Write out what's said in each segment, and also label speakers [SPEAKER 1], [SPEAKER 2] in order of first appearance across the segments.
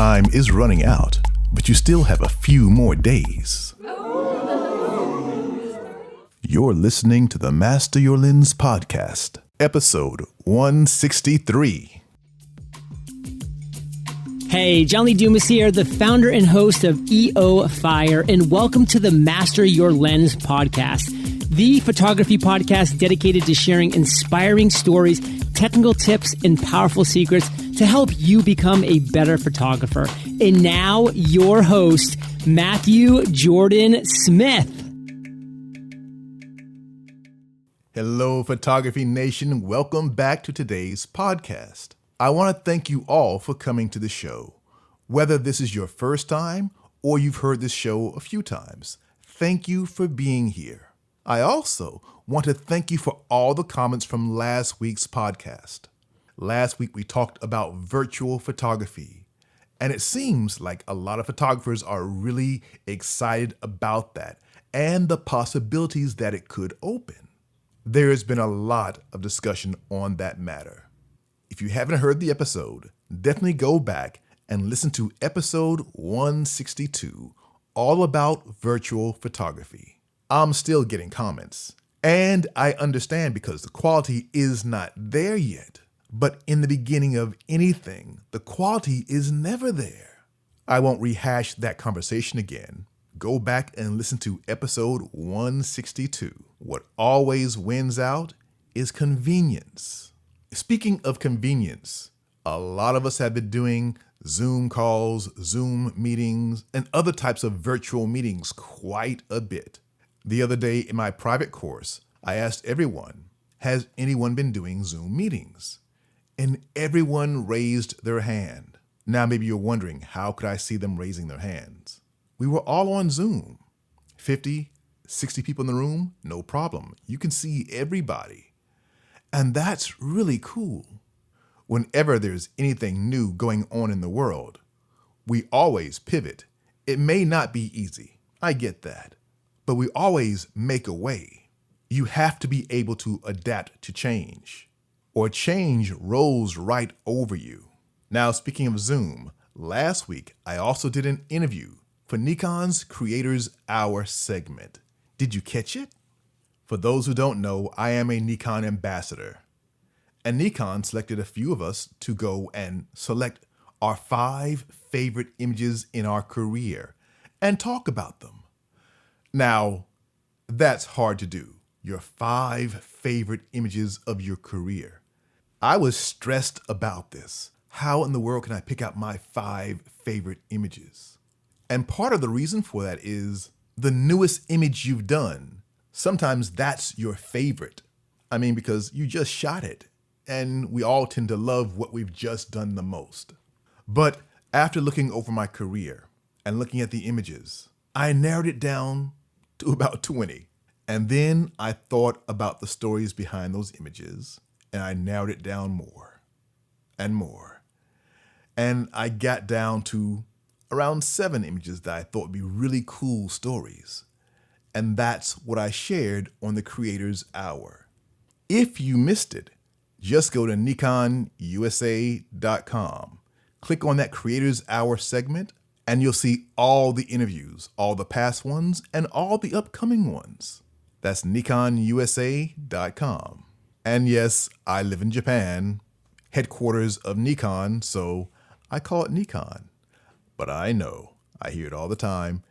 [SPEAKER 1] time is running out, but you still have a few more days. You're listening to the Master Your Lens podcast, episode 163.
[SPEAKER 2] Hey, John Lee Dumas here, the founder and host of EO Fire, and welcome to the Master Your Lens podcast, the photography podcast dedicated to sharing inspiring stories, technical tips, and powerful secrets to help you become a better photographer. And now, your host, Matthew Jordan Smith.
[SPEAKER 1] Hello, Photography Nation. Welcome back to today's podcast. I want to thank you all for coming to the show. Whether this is your first time or you've heard this show a few times, thank you for being here. I also want to thank you for all the comments from last week's podcast. Last week we talked about virtual photography, and it seems like a lot of photographers are really excited about that and the possibilities that it could open. There has been a lot of discussion on that matter. If you haven't heard the episode, definitely go back and listen to episode 162, all about virtual photography. I'm still getting comments, and I understand because the quality is not there yet. But in the beginning of anything, the quality is never there. I won't rehash that conversation again. Go back and listen to episode 162. What always wins out is convenience. Speaking of convenience, a lot of us have been doing Zoom calls, Zoom meetings, and other types of virtual meetings quite a bit. The other day in my private course, I asked everyone, has anyone been doing Zoom meetings? And everyone raised their hand. Now maybe you're wondering, how could I see them raising their hands? We were all on Zoom. 50, 60 people in the room, no problem. You can see everybody. And that's really cool. Whenever there's anything new going on in the world, we always pivot. It may not be easy, I get that, but we always make a way. You have to be able to adapt to change, or change rolls right over you. Now, speaking of Zoom, last week I also did an interview for Nikon's Creators Hour segment. Did you catch it? For those who don't know, I am a Nikon ambassador, and Nikon selected a few of us to go and select our 5 favorite images in our career and talk about them. Now, that's hard to do, your 5 favorite images of your career. I was stressed about this. How in the world can I pick out my 5 favorite images? And part of the reason for that is the newest image you've done. Sometimes that's your favorite. I mean, because you just shot it, and we all tend to love what we've just done the most. But after looking over my career and looking at the images, I narrowed it down to about 20. And then I thought about the stories behind those images, and I narrowed it down more and more. And I got down to around 7 images that I thought would be really cool stories. And that's what I shared on the Creators Hour. If you missed it, just go to NikonUSA.com, click on that Creators Hour segment, and you'll see all the interviews, all the past ones, and all the upcoming ones. That's NikonUSA.com. And yes, I live in Japan, headquarters of Nikon, so I call it Nikon. But I know, I hear it all the time,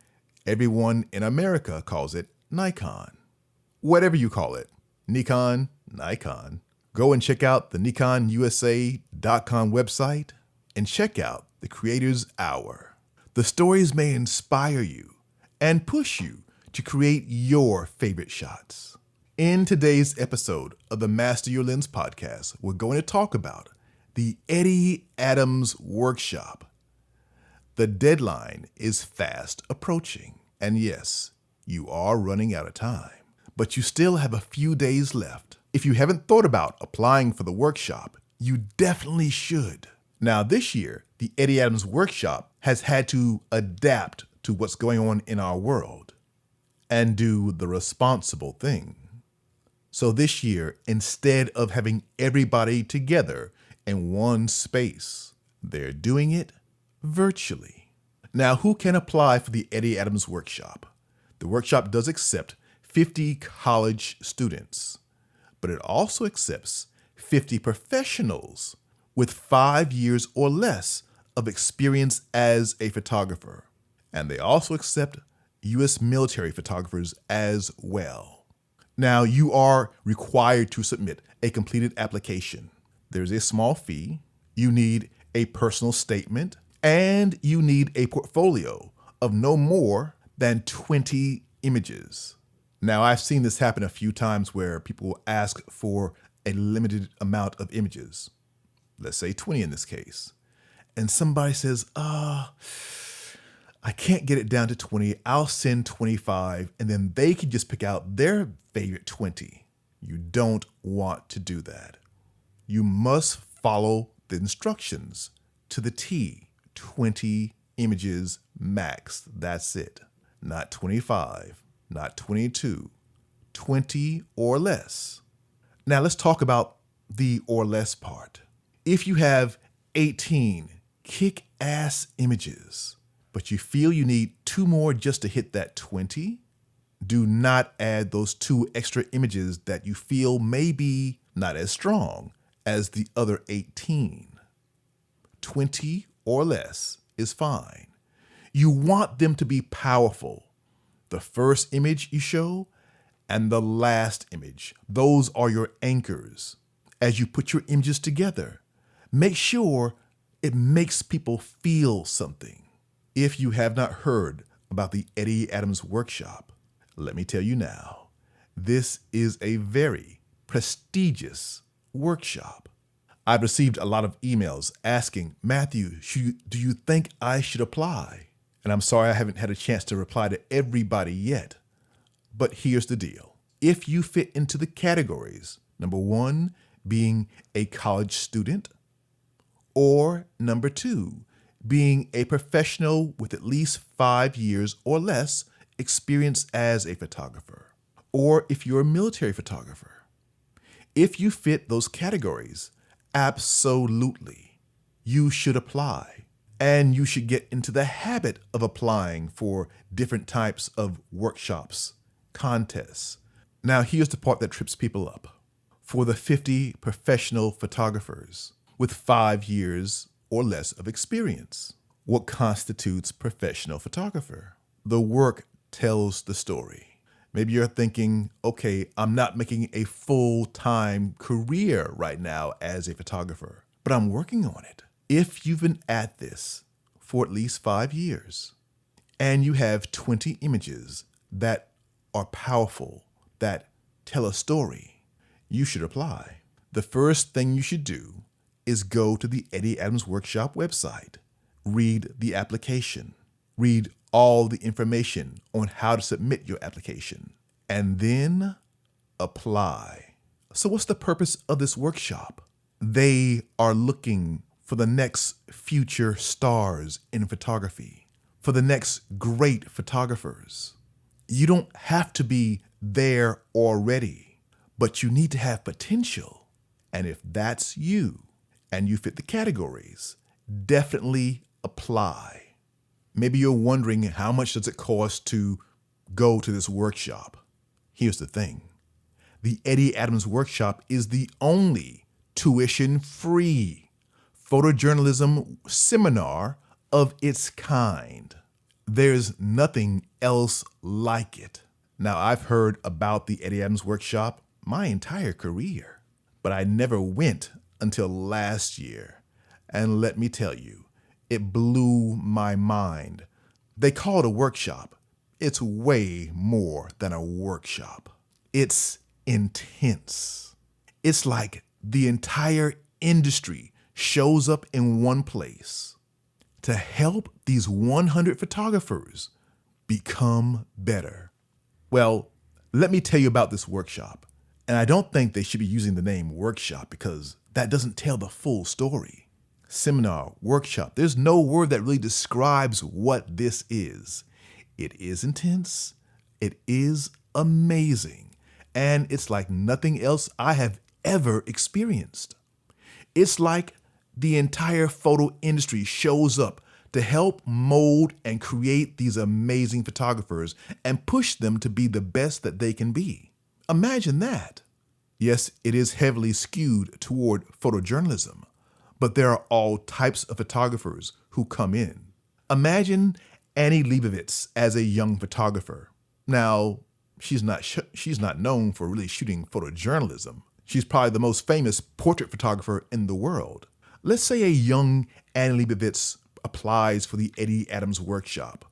[SPEAKER 1] everyone in America calls it Nikon. Whatever you call it, Nikon, Nikon. Go and check out the NikonUSA.com website and check out the Creators Hour. The stories may inspire you and push you to create your favorite shots. In today's episode of the Master Your Lens podcast, we're going to talk about the Eddie Adams Workshop. The deadline is fast approaching, and yes, you are running out of time, but you still have a few days left. If you haven't thought about applying for the workshop, you definitely should. Now, this year, the Eddie Adams Workshop has had to adapt to what's going on in our world and do the responsible thing. So this year, instead of having everybody together in one space, they're doing it virtually. Now, who can apply for the Eddie Adams Workshop? The workshop does accept 50 college students, but it also accepts 50 professionals with 5 years or less of experience as a photographer. And they also accept U.S. military photographers as well. Now, you are required to submit a completed application. There's a small fee. You need a personal statement, and you need a portfolio of no more than 20 images. Now, I've seen this happen a few times where people will ask for a limited amount of images. Let's say 20 in this case. And somebody says, I can't get it down to 20. I'll send 25, and then they can just pick out their favorite 20. You don't want to do that. You must follow the instructions to the T. 20 images max. That's it. Not 25, not 22, 20 or less. Now let's talk about the or less part. If you have 18 kick-ass images, but you feel you need 2 more just to hit that 20, do not add those 2 extra images that you feel may be not as strong as the other 18. 20 or less is fine. You want them to be powerful. The first image you show and the last image, those are your anchors. As you put your images together, make sure it makes people feel something. If you have not heard about the Eddie Adams Workshop, let me tell you now, this is a very prestigious workshop. I've received a lot of emails asking, Matthew, do you think I should apply? And I'm sorry I haven't had a chance to reply to everybody yet. But here's the deal. If you fit into the categories, number 1, being a college student, or number 2, being a professional with at least 5 years or less experience as a photographer, or if you're a military photographer. If you fit those categories, absolutely, you should apply. And you should get into the habit of applying for different types of workshops, contests. Now, here's the part that trips people up. For the 50 professional photographers with 5 years or less of experience, what constitutes professional photographer? The work tells the story. Maybe you're thinking, okay, I'm not making a full-time career right now as a photographer, but I'm working on it. If you've been at this for at least 5 years and you have 20 images that are powerful, that tell a story, you should apply. The first thing you should do is go to the Eddie Adams Workshop website, read the application, read all the information on how to submit your application, and then apply. So what's the purpose of this workshop? They are looking for the next future stars in photography, for the next great photographers. You don't have to be there already, but you need to have potential. And if that's you and you fit the categories, definitely apply. Maybe you're wondering, how much does it cost to go to this workshop? Here's the thing. The Eddie Adams Workshop is the only tuition-free photojournalism seminar of its kind. There's nothing else like it. Now, I've heard about the Eddie Adams Workshop my entire career, but I never went until last year. And let me tell you, it blew my mind. They call it a workshop. It's way more than a workshop. It's intense. It's like the entire industry shows up in one place to help these 100 photographers become better. Well, let me tell you about this workshop. And I don't think they should be using the name workshop because that doesn't tell the full story. Seminar, workshop, there's no word that really describes what this is. It is intense, it is amazing, and it's like nothing else I have ever experienced. It's like the entire photo industry shows up to help mold and create these amazing photographers and push them to be the best that they can be. Imagine that. Yes, it is heavily skewed toward photojournalism, but there are all types of photographers who come in. Imagine Annie Leibovitz as a young photographer. Now, she's not known for really shooting photojournalism. She's probably the most famous portrait photographer in the world. Let's say a young Annie Leibovitz applies for the Eddie Adams Workshop.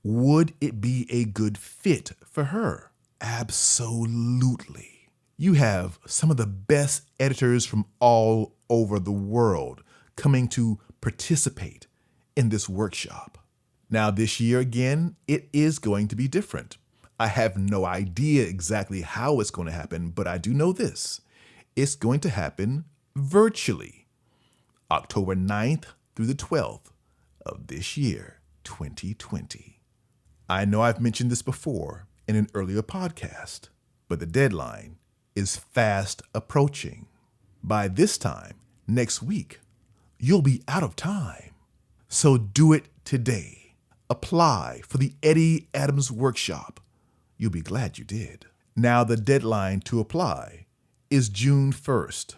[SPEAKER 1] Would it be a good fit for her? Absolutely. You have some of the best editors from all over the world coming to participate in this workshop. Now, this year again, it is going to be different. I have no idea exactly how it's going to happen, but I do know this. It's going to happen virtually, October 9th through the 12th of this year, 2020. I know I've mentioned this before in an earlier podcast, but the deadline is fast approaching. By this time, next week, you'll be out of time. So do it today. Apply for the Eddie Adams Workshop. You'll be glad you did. Now the deadline to apply is June 1st,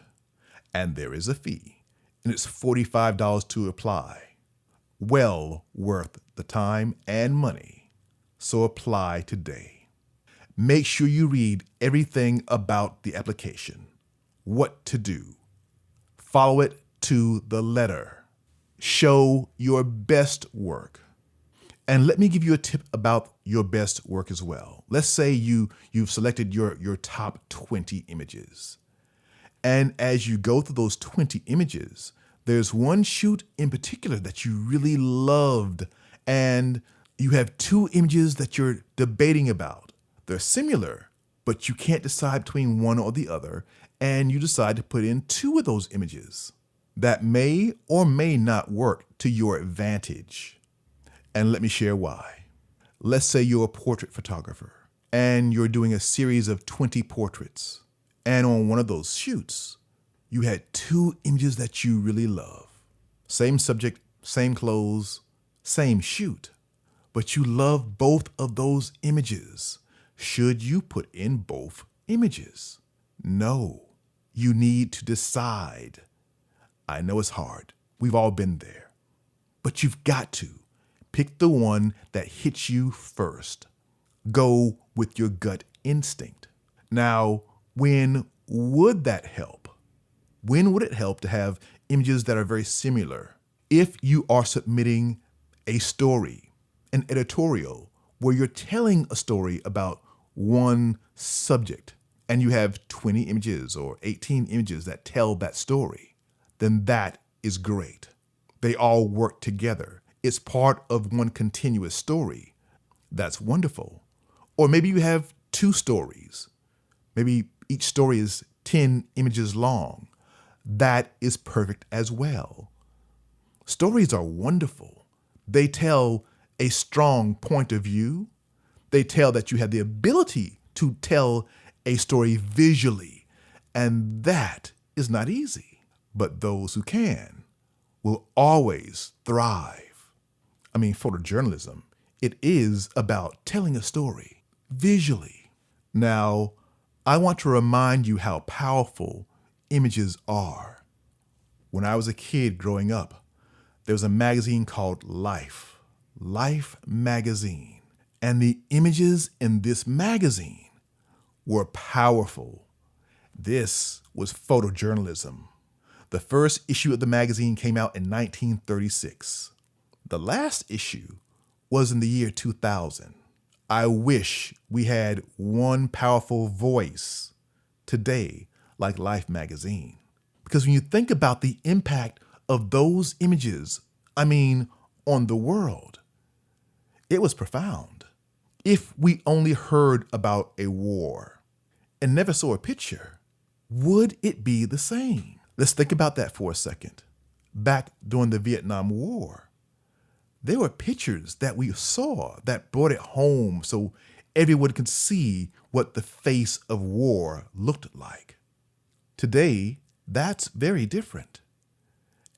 [SPEAKER 1] and there is a fee, and it's $45 to apply. Well worth the time and money. So apply today. Make sure you read everything about the application, what to do. Follow it to the letter. Show your best work. And let me give you a tip about your best work as well. Let's say you've selected your top 20 images. And as you go through those 20 images, there's one shoot in particular that you really loved, and you have two images that you're debating about. They're similar, but you can't decide between one or the other, and you decide to put in two of those images. That may or may not work to your advantage. And let me share why. Let's say you're a portrait photographer and you're doing a series of 20 portraits. And on one of those shoots, you had two images that you really love. Same subject, same clothes, same shoot. But you love both of those images. Should you put in both images? No. You need to decide. I know it's hard. We've all been there. But you've got to. Pick the one that hits you first. Go with your gut instinct. Now, when would that help? When would it help to have images that are very similar? If you are submitting a story, an editorial, where you're telling a story about one subject, and you have 20 images or 18 images that tell that story, then that is great. They all work together. It's part of one continuous story. That's wonderful. Or maybe you have two stories. Maybe each story is 10 images long. That is perfect as well. Stories are wonderful. They tell a strong point of view. They tell that you have the ability to tell a story visually, and that is not easy. But those who can will always thrive. Photojournalism, it is about telling a story visually. Now, I want to remind you how powerful images are. When I was a kid growing up, there was a magazine called Life magazine. And the images in this magazine were powerful. This was photojournalism. The first issue of the magazine came out in 1936. The last issue was in the year 2000. I wish we had one powerful voice today like Life magazine. Because when you think about the impact of those images, on the world, it was profound. If we only heard about a war and never saw a picture, would it be the same? Let's think about that for a second. Back during the Vietnam War, there were pictures that we saw that brought it home so everyone could see what the face of war looked like. Today, that's very different.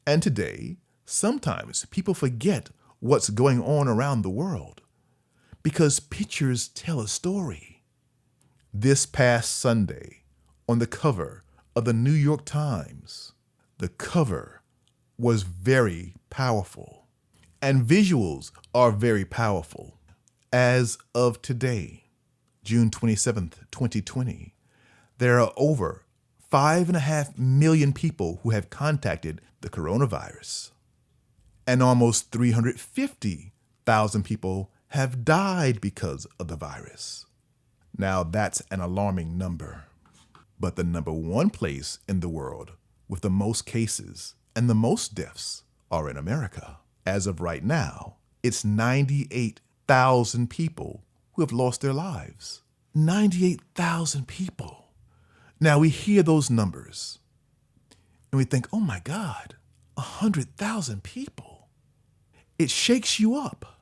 [SPEAKER 1] And today, sometimes people forget what's going on around the world, because pictures tell a story. This past Sunday, on the cover of the New York Times, the cover was very powerful, and visuals are very powerful. As of today, June 27th, 2020, there are over 5.5 million people who have contacted the coronavirus, and almost 350,000 people have died because of the virus. Now that's an alarming number. But the number one place in the world with the most cases and the most deaths are in America. As of right now, it's 98,000 people who have lost their lives. 98,000 people. Now we hear those numbers and we think, oh my God, 100,000 people. It shakes you up.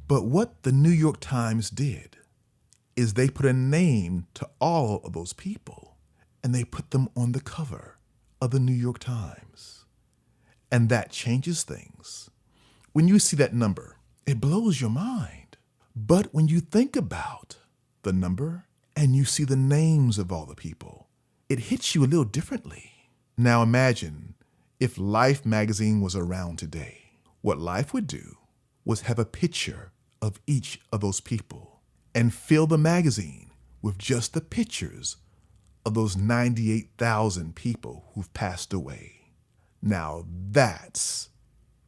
[SPEAKER 1] But what the New York Times did is they put a name to all of those people, and they put them on the cover of the New York Times. And that changes things. When you see that number, it blows your mind. But when you think about the number and you see the names of all the people, it hits you a little differently. Now imagine if Life magazine was around today. What Life would do was have a picture of each of those people and fill the magazine with just the pictures of those 98,000 people who've passed away. Now that's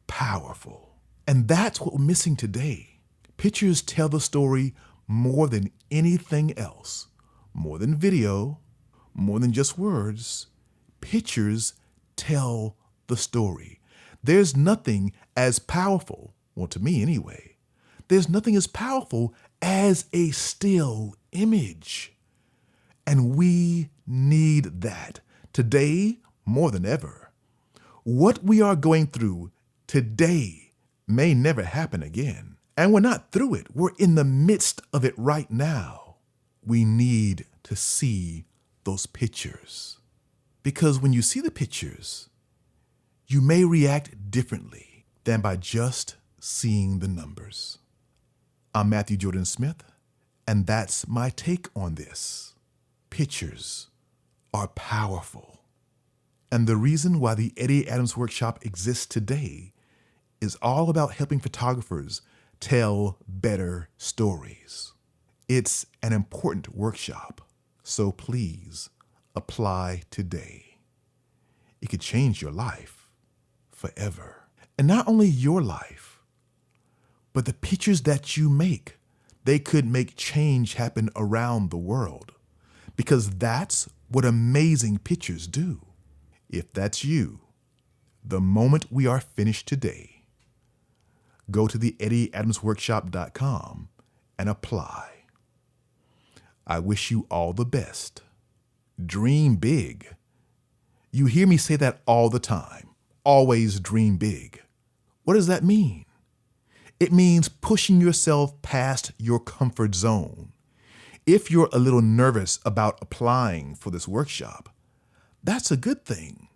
[SPEAKER 1] powerful. And that's what we're missing today. Pictures tell the story more than anything else, more than video, more than just words. Pictures tell the story. There's nothing as powerful, well, to me anyway, there's nothing as powerful as a still image. And we need that today more than ever. What we are going through today may never happen again. And we're not through it. We're in the midst of it right now. We need to see those pictures. Because when you see the pictures, you may react differently than by just seeing the numbers. I'm Matthew Jordan Smith, and that's my take on this. Pictures are powerful. And the reason why the Eddie Adams Workshop exists today is all about helping photographers tell better stories. It's an important workshop, so please apply today. It could change your life forever. And not only your life, but the pictures that you make, they could make change happen around the world, because that's what amazing pictures do. If that's you, the moment we are finished today, go to the EddieAdamsWorkshop.com and apply. I wish you all the best. Dream big. You hear me say that all the time. Always dream big. What does that mean? It means pushing yourself past your comfort zone. If you're a little nervous about applying for this workshop, that's a good thing.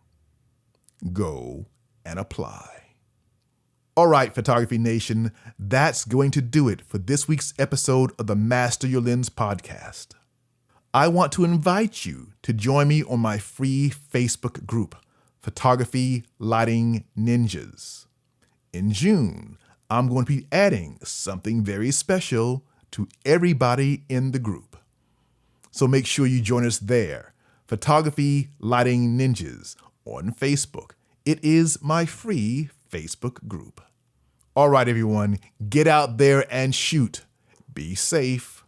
[SPEAKER 1] Go and apply. All right, Photography Nation, that's going to do it for this week's episode of the Master Your Lens podcast. I want to invite you to join me on my free Facebook group, Photography Lighting Ninjas. In June, I'm going to be adding something very special to everybody in the group. So make sure you join us there, Photography Lighting Ninjas on Facebook. It is my free Facebook group. All right, everyone, get out there and shoot. Be safe,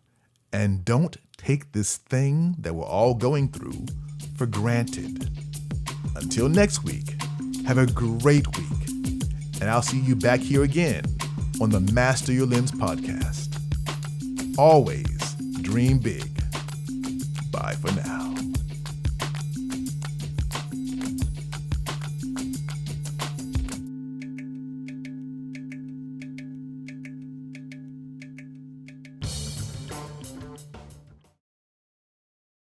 [SPEAKER 1] and don't take this thing that we're all going through for granted. Until next week, have a great week, and I'll see you back here again on the Master Your Lens podcast. Always dream big. Bye for now.